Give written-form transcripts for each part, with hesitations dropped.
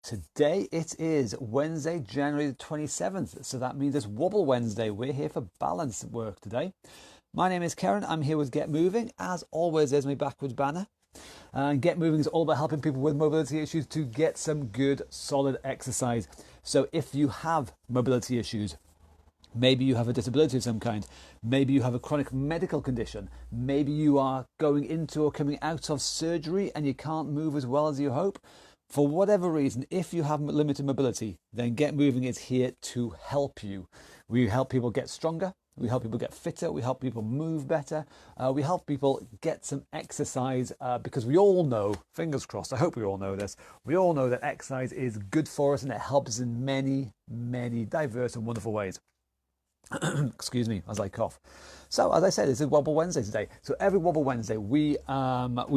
Today it is Wednesday, January the 27th, so that means it's Wobble Wednesday. We're here for balance work today. My name is Karen, I'm here with Get Moving. As always, there's my backwards banner. And Get Moving is all about helping people with mobility issues to get some good, solid exercise. So if you have mobility issues, maybe you have a disability of some kind, maybe you have a chronic medical condition, maybe you are going into or coming out of surgery and you can't move as well as you hope, for whatever reason, if you have limited mobility, then Get Moving is here to help you. We help people get stronger, we help people get fitter, we help people move better, we help people get some exercise because we all know, fingers crossed, I hope we all know this, we all know that exercise is good for us and it helps us in many, many diverse and wonderful ways. Excuse me as I cough. So as I said, it's a Wobble Wednesday today. So every Wobble Wednesday we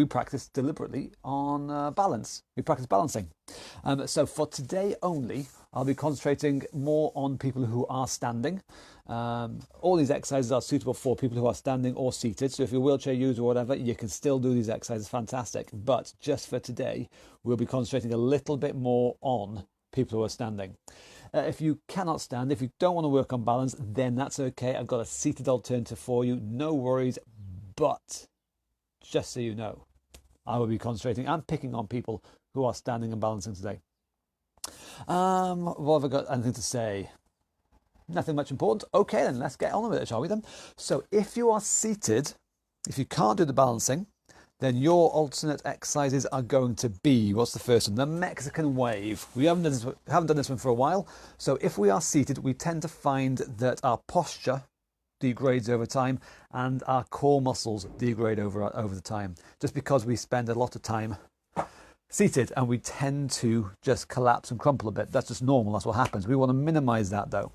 practice deliberately on balance. We practice balancing. So for today only, I'll be concentrating more on people who are standing. All these exercises are suitable for people who are standing or seated. So if you're a wheelchair user or whatever, you can still do these exercises. Fantastic. But just for today, we'll be concentrating a little bit more on people who are standing. If you cannot stand, if you don't want to work on balance, then that's okay. I've got a seated alternative for you. No worries. But just so you know, I will be concentrating and picking on people who are standing and balancing today. What have I got anything to say? Nothing much important. Okay, then let's get on with it, shall we then? So if you are seated, if you can't do the balancing, then your alternate exercises are going to be, what's the first one? The Mexican wave. We haven't done this one for a while. So if we are seated, we tend to find that our posture degrades over time and our core muscles degrade over the time, just because we spend a lot of time seated and we tend to just collapse and crumple a bit. That's just normal. That's what happens. We want to minimize that though.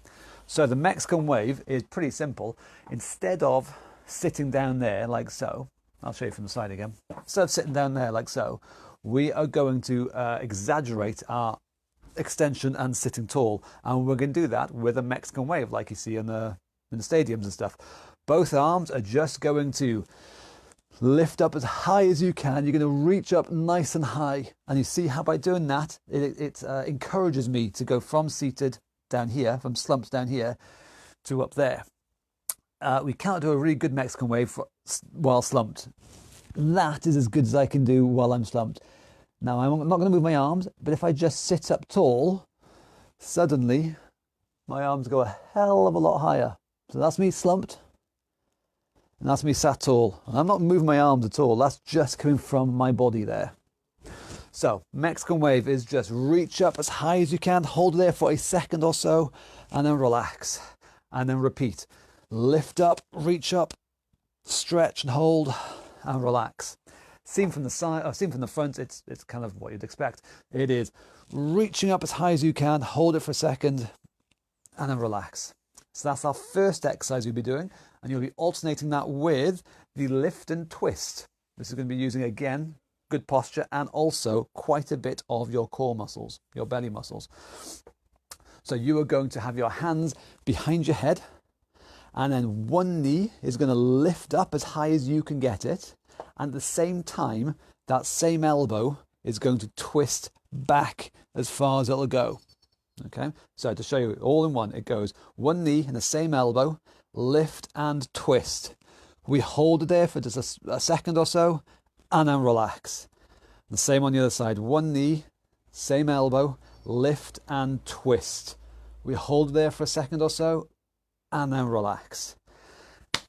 So the Mexican wave is pretty simple. Instead of sitting down there like so, I'll show you from the side again. Instead of sitting down there like so, we are going to exaggerate our extension and sitting tall. And we're going to do that with a Mexican wave like you see in the stadiums and stuff. Both arms are just going to lift up as high as you can. You're going to reach up nice and high. And you see how by doing that, it encourages me to go from seated down here, from slumped down here, to up there. We cannot do a really good Mexican wave while slumped. That is as good as I can do while I'm slumped. Now, I'm not going to move my arms, but if I just sit up tall, suddenly my arms go a hell of a lot higher. So that's me slumped, and that's me sat tall. And I'm not moving my arms at all. That's just coming from my body there. So Mexican wave is just reach up as high as you can, hold there for a second or so, and then relax, and then repeat. Lift up, reach up, stretch and hold, and relax. Seen from the side, or seen from the front, it's kind of what you'd expect. It is reaching up as high as you can, hold it for a second, and then relax. So that's our first exercise we'll be doing, and you'll be alternating that with the lift and twist. This is going to be using, again, good posture and also quite a bit of your core muscles, your belly muscles. So you are going to have your hands behind your head, and then one knee is going to lift up as high as you can get it. And at the same time, that same elbow is going to twist back as far as it'll go. Okay, so to show you all in one, it goes one knee and the same elbow, lift and twist. We hold it there for just a second or so, and then relax. The same on the other side, one knee, same elbow, lift and twist. We hold it there for a second or so, and then relax.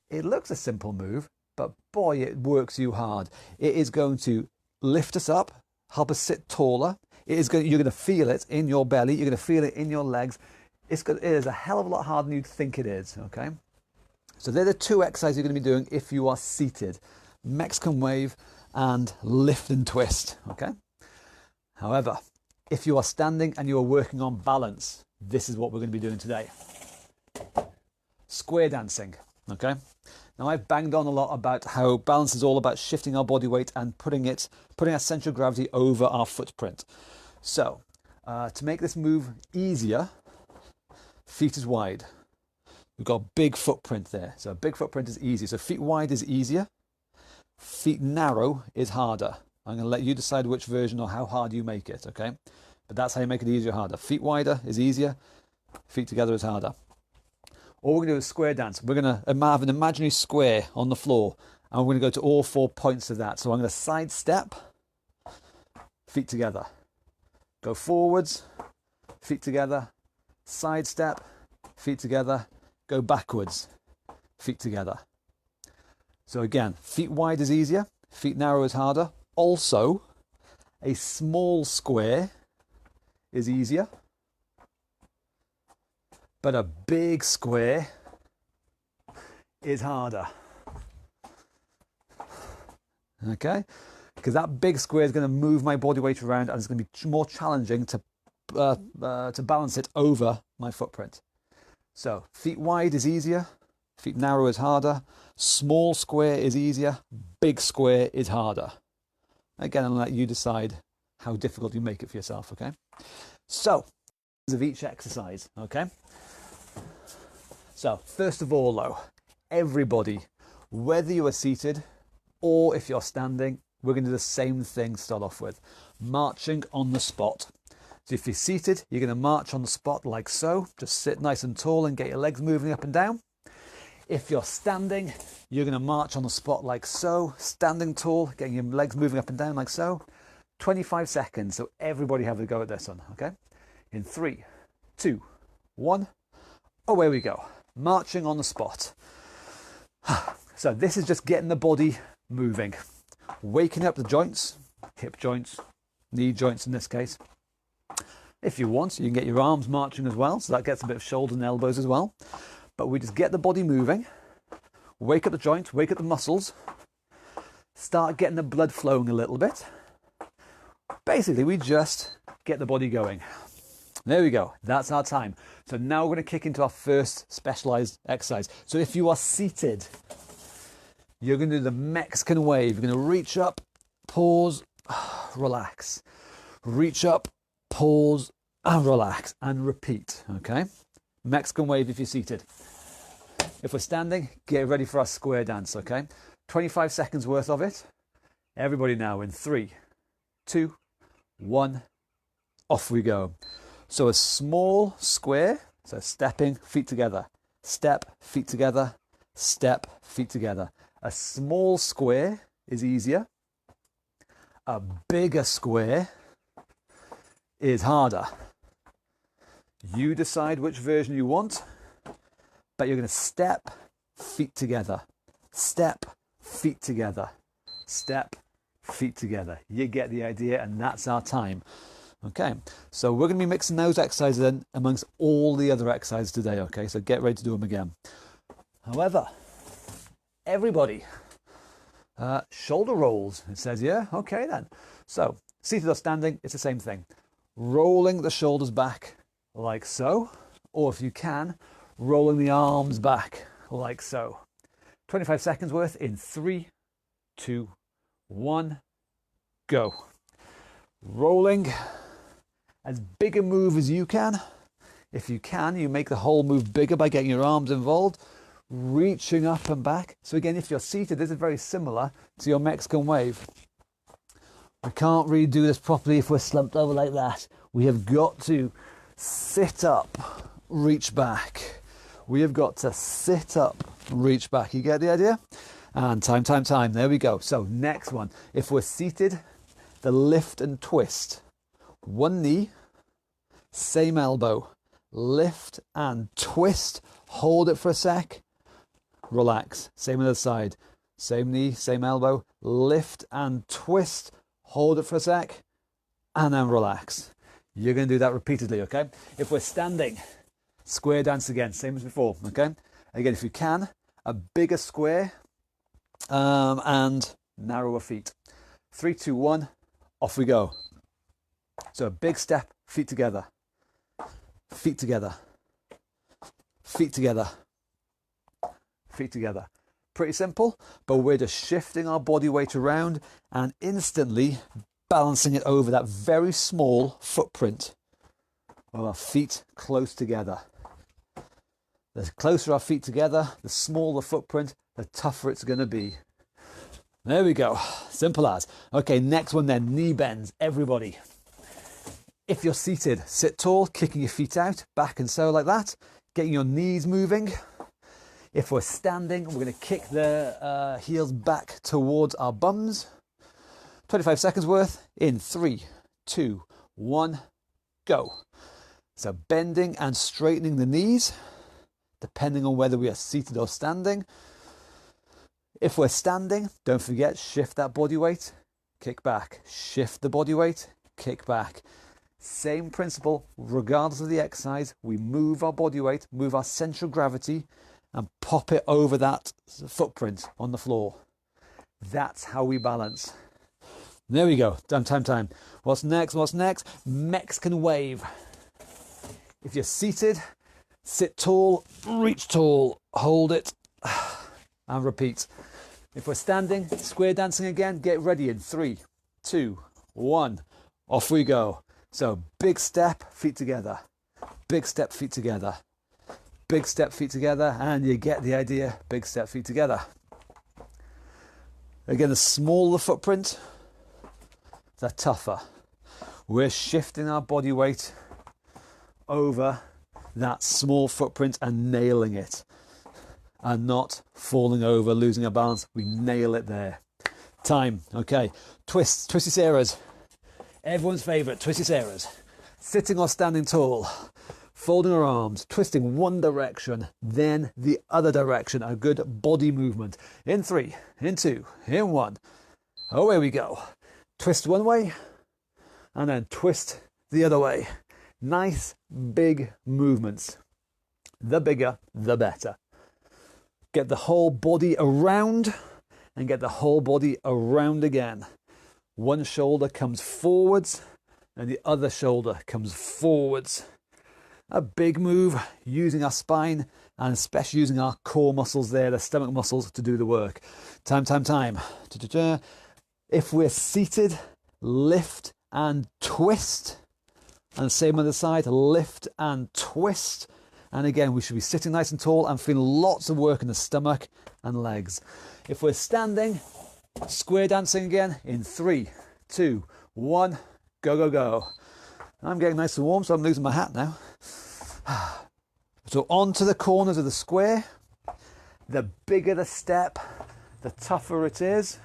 It looks a simple move, but boy, it works you hard. It is going to lift us up, help us sit taller. You're going to feel it in your belly. You're going to feel it in your legs. It is a hell of a lot harder than you'd think it is, okay? So they're the two exercises you're going to be doing if you are seated. Mexican wave and lift and twist, okay? However, if you are standing and you are working on balance, this is what we're going to be doing today. Square dancing, okay? Now I've banged on a lot about how balance is all about shifting our body weight and putting our center of gravity over our footprint. So to make this move easier, feet is wide. We've got a big footprint there. So a big footprint is easy. So feet wide is easier. Feet narrow is harder. I'm going to let you decide which version or how hard you make it, okay? But that's how you make it easier or harder. Feet wider is easier, feet together is harder. All we're going to do is square dance. We're going to have an imaginary square on the floor, and we're going to go to all 4 points of that. So I'm going to side step, feet together. Go forwards, feet together. Side step, feet together. Go backwards, feet together. So again, feet wide is easier, feet narrow is harder. Also, a small square is easier, but a big square is harder. Okay? Because that big square is going to move my body weight around, and it's going to be more challenging to balance it over my footprint. So feet wide is easier, feet narrow is harder, small square is easier, big square is harder. Again, I'll let you decide how difficult you make it for yourself, okay? So, of each exercise, okay? So, first of all though, everybody, whether you are seated or if you're standing, we're going to do the same thing to start off with, marching on the spot. So if you're seated, you're going to march on the spot like so. Just sit nice and tall and get your legs moving up and down. If you're standing, you're going to march on the spot like so, standing tall, getting your legs moving up and down like so. 25 seconds, so everybody have a go at this one, okay? In 3, 2, 1, away we go. Marching on the spot. So this is just getting the body moving. Waking up the joints, hip joints, knee joints in this case. If you want, you can get your arms marching as well, so that gets a bit of shoulders and elbows as well. But we just get the body moving, wake up the joints, wake up the muscles, start getting the blood flowing a little bit. Basically, we just get the body going. There we go, that's our time. So now we're going to kick into our first specialized exercise. So if you are seated, you're going to do the Mexican wave. You're going to reach up, pause, relax. Reach up, pause, and relax, and repeat, okay? Mexican wave if you're seated. If we're standing, get ready for our square dance, okay? 25 seconds worth of it. Everybody now in 3, 2, 1, off we go. So a small square, so stepping, feet together. Step, feet together. Step, feet together. A small square is easier. A bigger square is harder. You decide which version you want, but you're going to step, feet together. Step, feet together. Step, feet together. You get the idea, and that's our time. Okay, so we're going to be mixing those exercises in amongst all the other exercises today, okay? So get ready to do them again. However, everybody, shoulder rolls, it says here. Okay then. So, seated or standing, it's the same thing. Rolling the shoulders back like so, or if you can, rolling the arms back like so. 25 seconds worth in 3, 2, 1, go. Rolling as big a move as you can. If you can, you make the whole move bigger by getting your arms involved, reaching up and back. So again, if you're seated, this is very similar to your Mexican wave. We can't really do this properly if we're slumped over like that. We have got to sit up, reach back. We have got to sit up, reach back. You get the idea? And time. There we go. So next one. If we're seated, the lift and twist. One knee, same elbow. Lift and twist. Hold it for a sec. Relax. Same on the other side. Same knee, same elbow. Lift and twist. Hold it for a sec. And then relax. You're going to do that repeatedly, okay? If we're standing, square dance again, same as before, okay? Again, if you can, a bigger square and narrower feet. 3, 2, 1, off we go. So a big step, feet together. Feet together. Feet together. Feet together. Pretty simple, but we're just shifting our body weight around and instantly balancing it over that very small footprint of our feet close together. The closer our feet together, the smaller the footprint, the tougher it's going to be. There we go. Simple as. Okay, next one then, knee bends. Everybody. If you're seated, sit tall, kicking your feet out, back and so like that, getting your knees moving. If we're standing, we're going to kick the heels back towards our bums. 25 seconds worth in 3, 2, 1, go. So bending and straightening the knees, depending on whether we are seated or standing. If we're standing, don't forget, shift that body weight, kick back, shift the body weight, kick back. Same principle, regardless of the exercise, we move our body weight, move our central gravity, and pop it over that footprint on the floor. That's how we balance. There we go, time. What's next? Mexican wave. If you're seated, sit tall, reach tall, hold it, and repeat. If we're standing, square dancing again, get ready in 3, 2, 1, off we go. So big step, feet together, big step, feet together, big step, feet together, and you get the idea, big step, feet together. Again, the smaller the footprint, the tougher. We're shifting our body weight over that small footprint and nailing it, and not falling over, losing our balance. We nail it there. Time, okay. Twists, twisty Sarahs. Everyone's favourite, twisty Sarahs. Sitting or standing tall, folding our arms, twisting one direction, then the other direction. A good body movement. In 3, in 2, in 1. Away we go. Twist one way, and then twist the other way. Nice big movements. The bigger, the better. Get the whole body around, and get the whole body around again. One shoulder comes forwards and the other shoulder comes forwards. A big move, using our spine and especially using our core muscles there, the stomach muscles, to do the work. Time. If we're seated, lift and twist. And same on the side, lift and twist. And again, we should be sitting nice and tall and feeling lots of work in the stomach and legs. If we're standing, square dancing again in 3, 2, 1, go. I'm getting nice and warm, so I'm losing my hat now. So onto the corners of the square. The bigger the step, the tougher it is.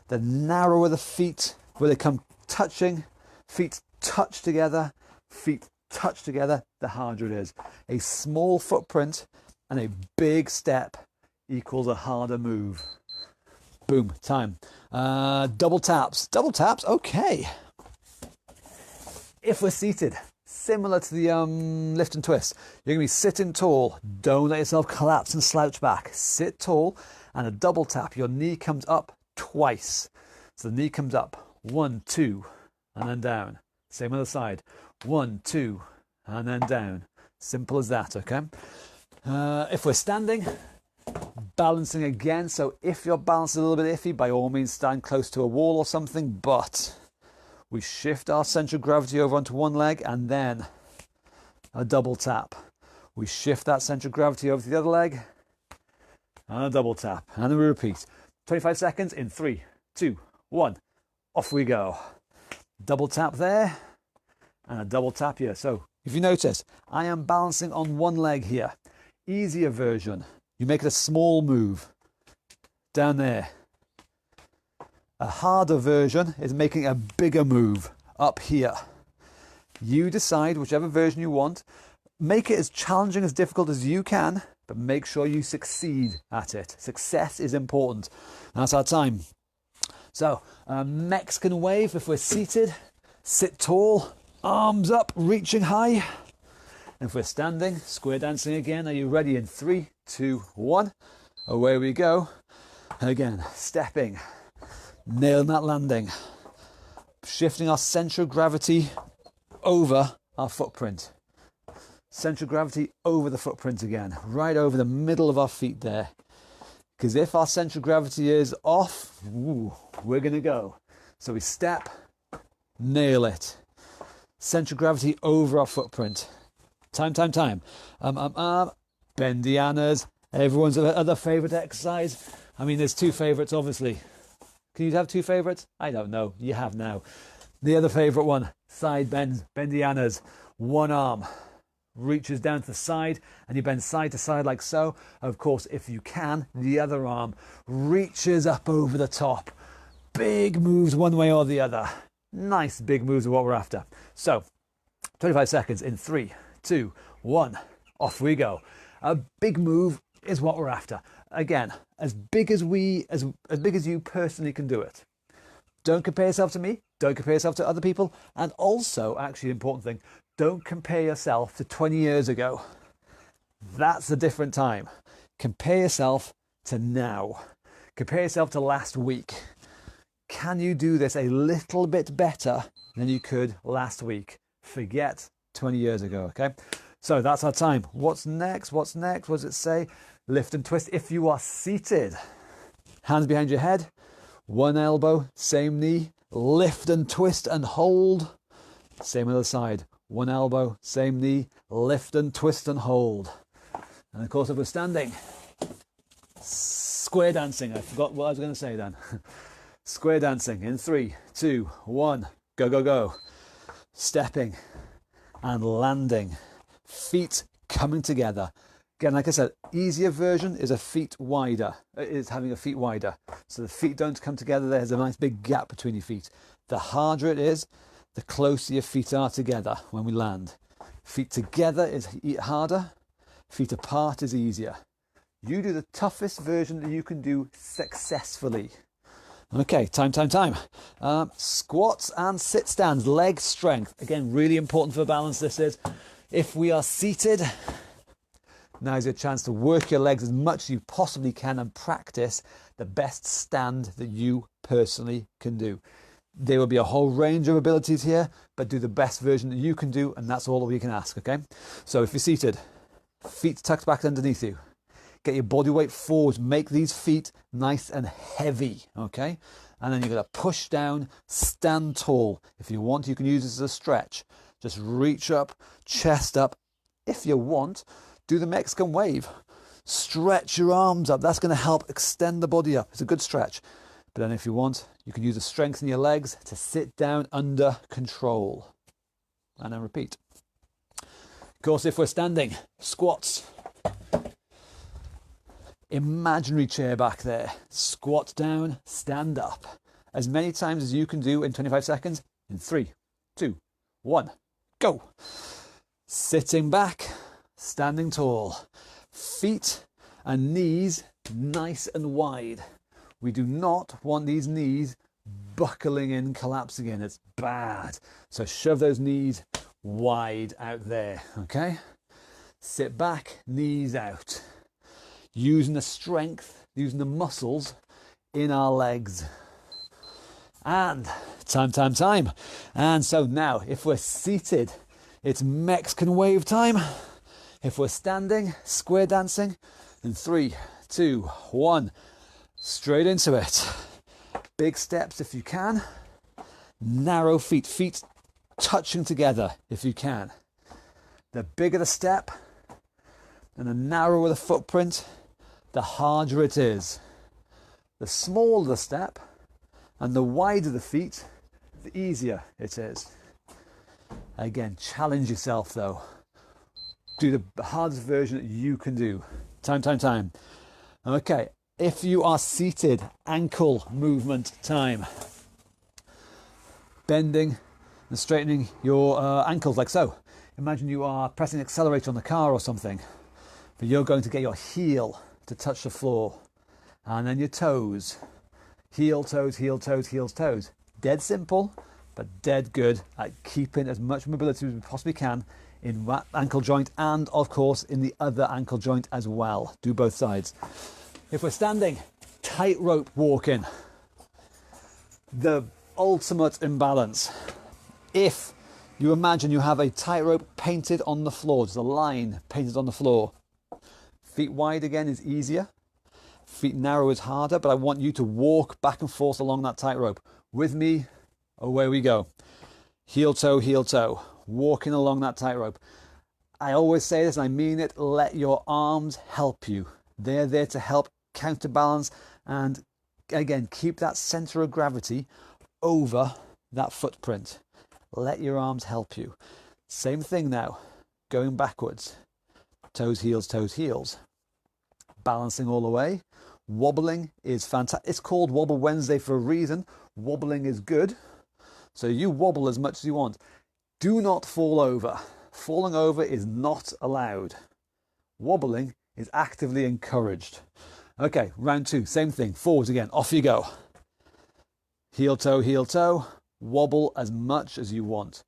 The narrower the feet, where they come touching, feet touch together, the harder it is. A small footprint and a big step equals a harder move. Boom, time. Double taps, okay. If we're seated, similar to the lift and twist, you're going to be sitting tall. Don't let yourself collapse and slouch back. Sit tall, and a double tap. Your knee comes up twice. So the knee comes up, 1, 2, and then down. Same on the side, 1, 2, and then down. Simple as that, okay? If we're standing, balancing again. So if your balance is a little bit iffy, by all means stand close to a wall or something, but we shift our center of gravity over onto one leg and then a double tap. We shift that center of gravity over to the other leg and a double tap, and then we repeat. 25 seconds in 3, 2, 1, off we go. Double tap there and a double tap here. So if you notice, I am balancing on one leg here. Easier version, you make it a small move down there. A harder version is making a bigger move up here. You decide whichever version you want. Make it as challenging, as difficult as you can, but make sure you succeed at it. Success is important. And that's our time. So, Mexican wave, if we're seated, sit tall, arms up, reaching high. And if we're standing, square dancing again. Are you ready? In 3, 2, 1. Away we go. Again, stepping, nailing that landing, shifting our center of gravity over our footprint. Center of gravity over the footprint again, right over the middle of our feet there. Because if our center of gravity is off, we're going to go. So we step, nail it. Center of gravity over our footprint. Time. Bendianas, everyone's other favourite exercise. I mean, there's two favourites, obviously. Can you have two favourites? I don't know. You have now. The other favorite one, side bends, bendianas. One arm reaches down to the side and you bend side to side like so. Of course, if you can, the other arm reaches up over the top. Big moves one way or the other. Nice big moves are what we're after. So 25 seconds in 3, 2, 1, off we go. A big move is what we're after. Again, as big as you personally can do it. Don't compare yourself to me, don't compare yourself to other people, and also, actually, important thing, don't compare yourself to 20 years ago. That's a different time. Compare yourself to now. Compare yourself to last week. Can you do this a little bit better than you could last week? Forget 20 years ago, okay? So that's our time. What's next? What's next? What does it say? Lift and twist if you are seated. Hands behind your head. One elbow, same knee. Lift and twist and hold. Same other side. One elbow, same knee. Lift and twist and hold. And of course, if we're standing, square dancing. I forgot what I was going to say then. Square dancing in 3, 2, 1. Go, go, go. Stepping and landing. Feet coming together. Again, like I said, easier version is having a feet wider. So the feet don't come together. There's a nice big gap between your feet. The harder it is, the closer your feet are together when we land. Feet together is harder. Feet apart is easier. You do the toughest version that you can do successfully. Okay, time. Squats and sit stands, leg strength. Again, really important for balance this is. If we are seated, now's your chance to work your legs as much as you possibly can and practice the best stand that you personally can do. There will be a whole range of abilities here, but do the best version that you can do, and that's all that we can ask, okay? So if you're seated, feet tucked back underneath you. Get your body weight forward, make these feet nice and heavy, okay? And then you're going to push down, stand tall. If you want, you can use this as a stretch. Just reach up, chest up. If you want, do the Mexican wave. Stretch your arms up. That's going to help extend the body up. It's a good stretch. But then if you want, you can use the strength in your legs to sit down under control. And then repeat. Of course, if we're standing, squats. Imaginary chair back there. Squat down, stand up. As many times as you can do in 25 seconds. In 3, 2, 1, go. Sitting back, standing tall. Feet and knees nice and wide. We do not want these knees buckling in, collapsing in. It's bad. So shove those knees wide out there, okay? Sit back, knees out. Using the strength, using the muscles in our legs. And time. And so now, if we're seated, it's Mexican wave time. If we're standing, square dancing. In 3, 2, 1, straight into it. Big steps if you can. Narrow feet touching together if you can. The bigger the step and the narrower the footprint, the harder it is. The smaller the step and the wider the feet, the easier it is. Again, challenge yourself though. Do the hardest version that you can do. Time. Okay, if you are seated, ankle movement time. Bending and straightening your ankles like so. Imagine you are pressing the accelerator on the car or something, but you're going to get your heel to touch the floor, and then your toes. Heel, toes. Dead simple, but dead good at keeping as much mobility as we possibly can in that ankle joint and, of course, in the other ankle joint as well. Do both sides. If we're standing, tightrope walking. The ultimate imbalance. If you imagine you have a tightrope painted on the floor, there's a line painted on the floor. Feet wide again is easier. Feet narrow is harder, but I want you to walk back and forth along that tightrope. With me, away we go. Heel toe, walking along that tightrope. I always say this and I mean it, let your arms help you. They're there to help counterbalance and again, keep that center of gravity over that footprint. Let your arms help you. Same thing now, going backwards. Toes, heels. Balancing all the way. Wobbling is fantastic. It's called Wobble Wednesday for a reason. Wobbling is good. So you wobble as much as you want. Do not fall over. Falling over is not allowed. Wobbling is actively encouraged. Okay, round 2, same thing. Forwards again, off you go. Heel toe. Wobble as much as you want.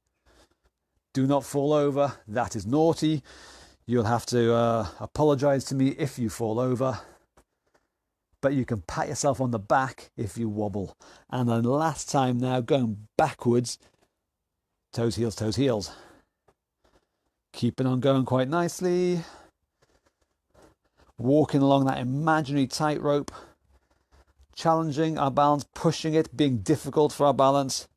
Do not fall over. That is naughty. You'll have to apologize to me if you fall over. But you can pat yourself on the back if you wobble. And then last time now, going backwards. Toes, heels. Keeping on going quite nicely. Walking along that imaginary tightrope. Challenging our balance, pushing it, being difficult for our balance.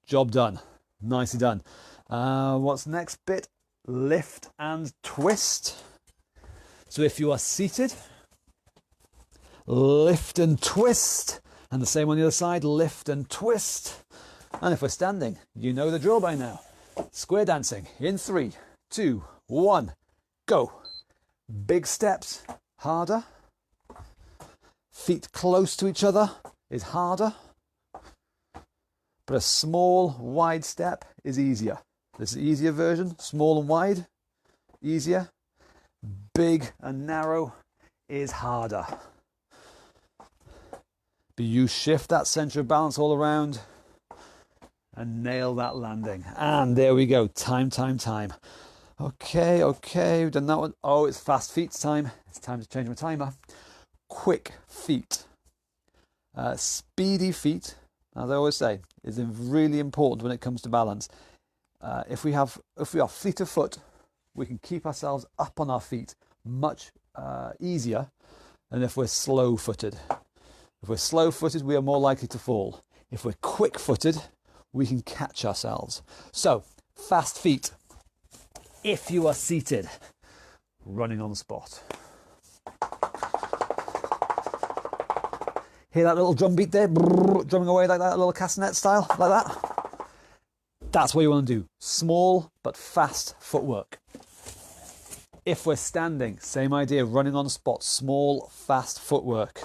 Job done. Nicely done. What's next bit? Lift and twist. So if you are seated, lift and twist. And the same on the other side, lift and twist. And if we're standing, you know the drill by now. Square dancing in 3, 2, 1, go. Big steps, harder. Feet close to each other is harder. But a small, wide step is easier. This is the easier version. Small and wide, easier. Big and narrow is harder. But you shift that center of balance all around and nail that landing. And there we go. Time. Okay, we've done that one. Oh, it's fast feet time. It's time to change my timer. Quick feet. Speedy feet, as I always say, is really important when it comes to balance. If we are fleet of foot, we can keep ourselves up on our feet much easier than if we're slow-footed. If we're slow-footed, we are more likely to fall. If we're quick-footed, we can catch ourselves. So, fast feet. If you are seated, running on the spot. Hear that little drum beat there? Drumming away like that, a little castanet style, like that. That's what you want to do. Small but fast footwork. If we're standing, same idea, running on the spot. Small, fast footwork.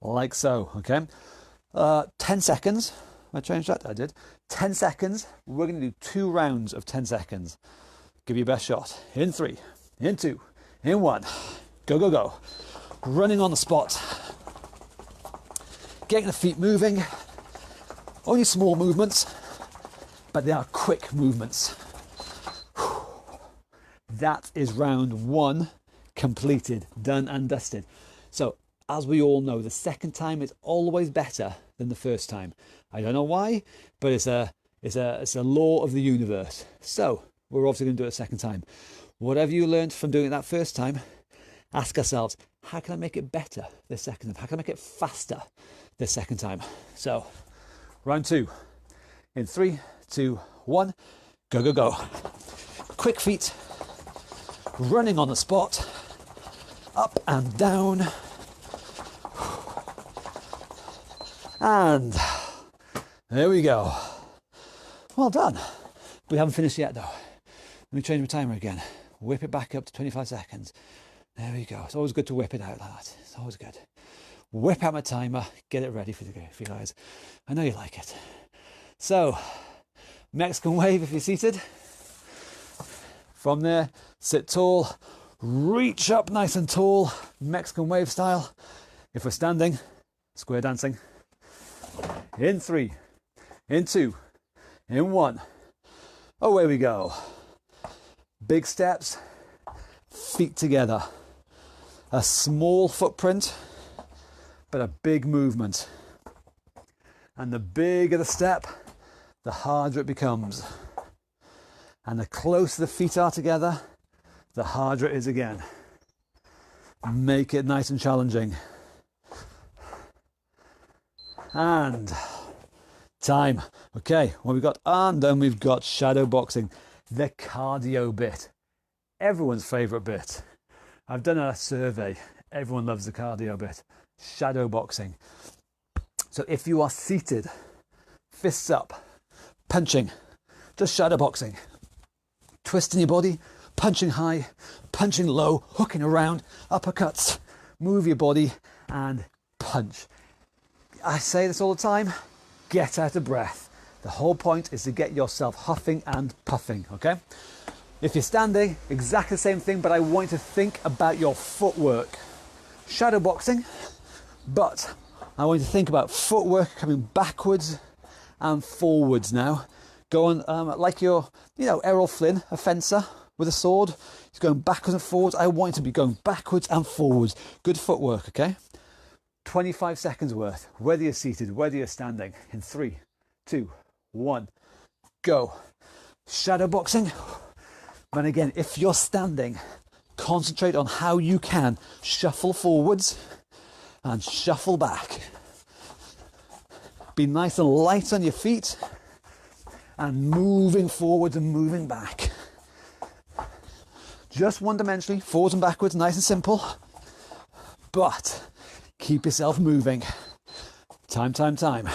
Like so, okay? 10 seconds. I changed that? I did. 10 seconds. We're going to do 2 rounds of 10 seconds. Give your best shot. In 3, in 2, in 1. Go. Running on the spot. Getting the feet moving. Only small movements, but they are quick movements. That is round 1 completed, done and dusted. So, as we all know, the second time is always better than the first time. I don't know why, but it's a law of the universe. So, we're obviously going to do it a second time. Whatever you learned from doing it that first time, ask ourselves, how can I make it better this second time? How can I make it faster this second time? So, round 2. In 3, 2, 1, go. Quick feet. Running on the spot. Up and down. And there we go. Well done. We haven't finished yet though. Let me change my timer again. Whip it back up to 25 seconds. There we go. It's always good to whip it out like that. It's always good. Whip out my timer. Get it ready for you guys. I know you like it. So, Mexican wave if you're seated. From there, sit tall. Reach up nice and tall. Mexican wave style. If we're standing, square dancing. In 3, in 2, in 1. Away we go. Big steps, feet together. A small footprint, but a big movement. And the bigger the step, the harder it becomes. And the closer the feet are together, the harder it is again. Make it nice and challenging. And time. Okay, what we've got, and then we've got shadow boxing, the cardio bit. Everyone's favourite bit. I've done a survey. Everyone loves the cardio bit. Shadow boxing. So if you are seated, fists up, punching, just shadow boxing, twisting your body, punching high, punching low, hooking around, uppercuts, move your body and punch. I say this all the time, get out of breath. The whole point is to get yourself huffing and puffing, okay? If you're standing, exactly the same thing, but I want you to think about your footwork. Shadow boxing, but I want you to think about footwork coming backwards and forwards now. Going like you're, Errol Flynn, a fencer with a sword. He's going backwards and forwards. I want you to be going backwards and forwards. Good footwork, okay? 25 seconds worth, whether you're seated, whether you're standing. In 3, 2, 1, go. Shadow boxing. And again, if you're standing, concentrate on how you can shuffle forwards and shuffle back. Be nice and light on your feet and moving forwards and moving back. Just one-dimensionally, forwards and backwards, nice and simple. But keep yourself moving. Time.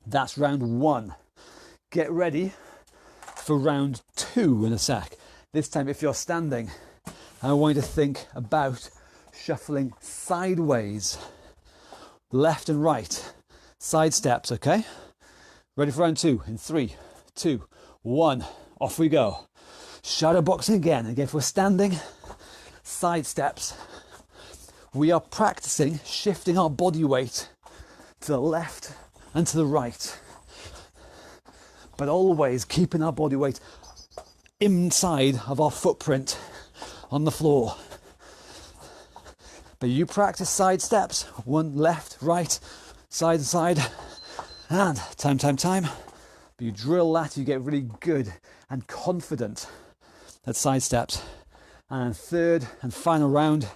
That's round 1. Get ready for round 2 in a sec. This time, if you're standing, I want you to think about shuffling sideways, left and right, side steps, okay? Ready for round 2 in 3, 2, 1, off we go. Shadow boxing again. Again, if we're standing, side steps. We are practicing shifting our body weight to the left and to the right, but always keeping our body weight inside of our footprint on the floor. But you practice side steps, 1 left, right, side to side, and time. But you drill that, you get really good and confident at side steps. And third and final round,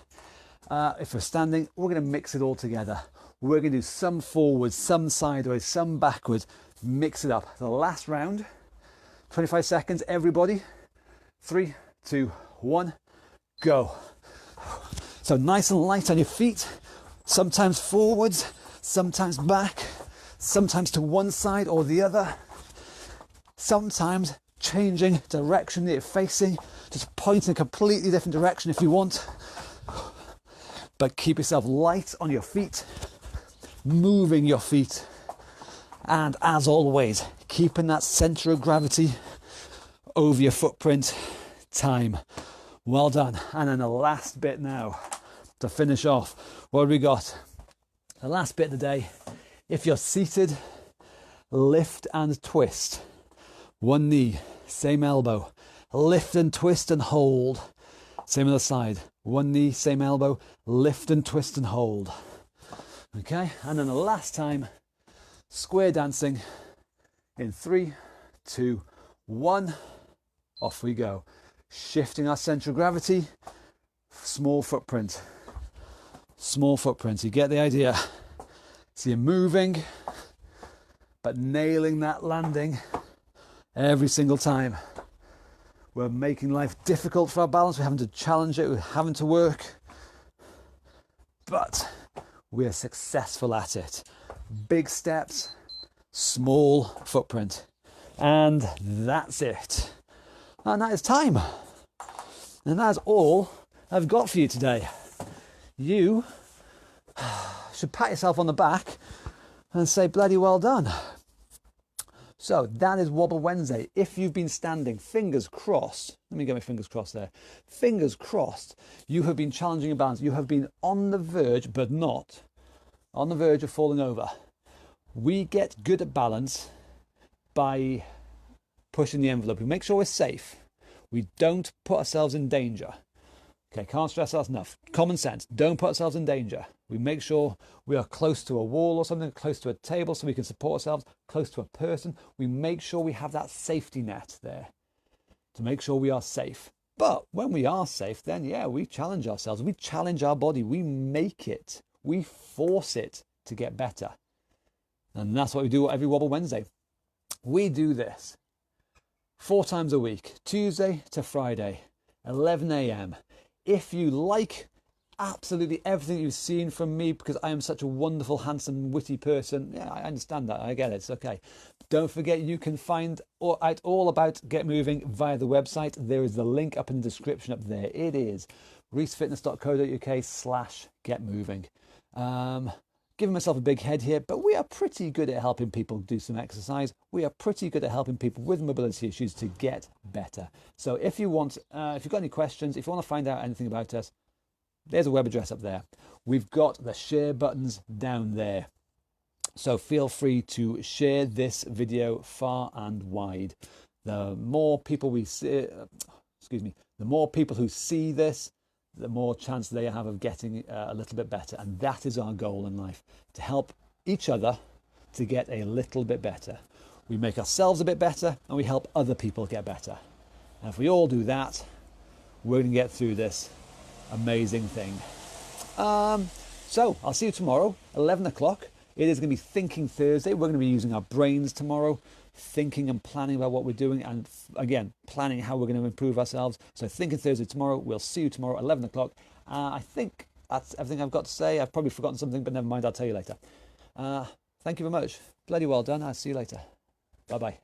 if we're standing, we're going to mix it all together. We're going to do some forwards, some sideways, some backwards, mix it up. The last round, 25 seconds, everybody. 3, 2, 1, go. So nice and light on your feet, sometimes forwards, sometimes back, sometimes to one side or the other, sometimes changing direction that you're facing, just point in a completely different direction if you want. But keep yourself light on your feet, moving your feet, and as always, keeping that center of gravity over your footprint. Time. Well done. And then the last bit now to finish off. What have we got? The last bit of the day. If you're seated, lift and twist. 1 knee, same elbow. Lift and twist and hold. Same other side. 1 knee, same elbow. Lift and twist and hold. Okay, and then the last time, square dancing in 3, 2, 1. Off we go. Shifting our centre of gravity. Small footprint. Small footprint. You get the idea. So you're moving, but nailing that landing every single time. We're making life difficult for our balance. We're having to challenge it. We're having to work. But we're successful at it. Big steps, small footprint. And that's it. And that is time. And that's all I've got for you today. You should pat yourself on the back and say bloody well done. So that is Wobble Wednesday. If you've been standing, fingers crossed, let me get my fingers crossed there. Fingers crossed, you have been challenging your balance. You have been on the verge, but not on the verge of falling over. We get good at balance by pushing the envelope. We make sure we're safe. We don't put ourselves in danger. Okay, can't stress that enough. Common sense, don't put ourselves in danger. We make sure we are close to a wall or something, close to a table so we can support ourselves, close to a person. We make sure we have that safety net there to make sure we are safe. But when we are safe, then yeah, we challenge ourselves. We challenge our body. We make it. We force it to get better. And that's what we do every Wobble Wednesday. We do this 4 times a week, Tuesday to Friday, 11 a.m. If you like absolutely everything you've seen from me because I am such a wonderful, handsome, witty person. Yeah, I understand that. I get it. It's okay. Don't forget you can find out all about Get Moving via the website. There is the link up in the description up there. It is reesefitness.co.uk/getmoving. Giving myself a big head here, but we are pretty good at helping people do some exercise. We are pretty good at helping people with mobility issues to get better. So if you want, if you've got any questions, if you want to find out anything about us, there's a web address up there. We've got the share buttons down there. So feel free to share this video far and wide. The more people we see, the more people who see this, the more chance they have of getting a little bit better. And that is our goal in life, to help each other to get a little bit better. We make ourselves a bit better and we help other people get better. And if we all do that, we're going to get through this amazing thing. So I'll see you tomorrow, 11 o'clock. It is going to be Thinking Thursday. We're going to be using our brains tomorrow, thinking and planning about what we're doing, and again, planning how we're going to improve ourselves. So Thinking Thursday tomorrow. We'll see you tomorrow, 11 o'clock. I think that's everything I've got to say. I've probably forgotten something, but never mind, I'll tell you later. Thank you very much. Bloody well done. I'll see you later. Bye-bye.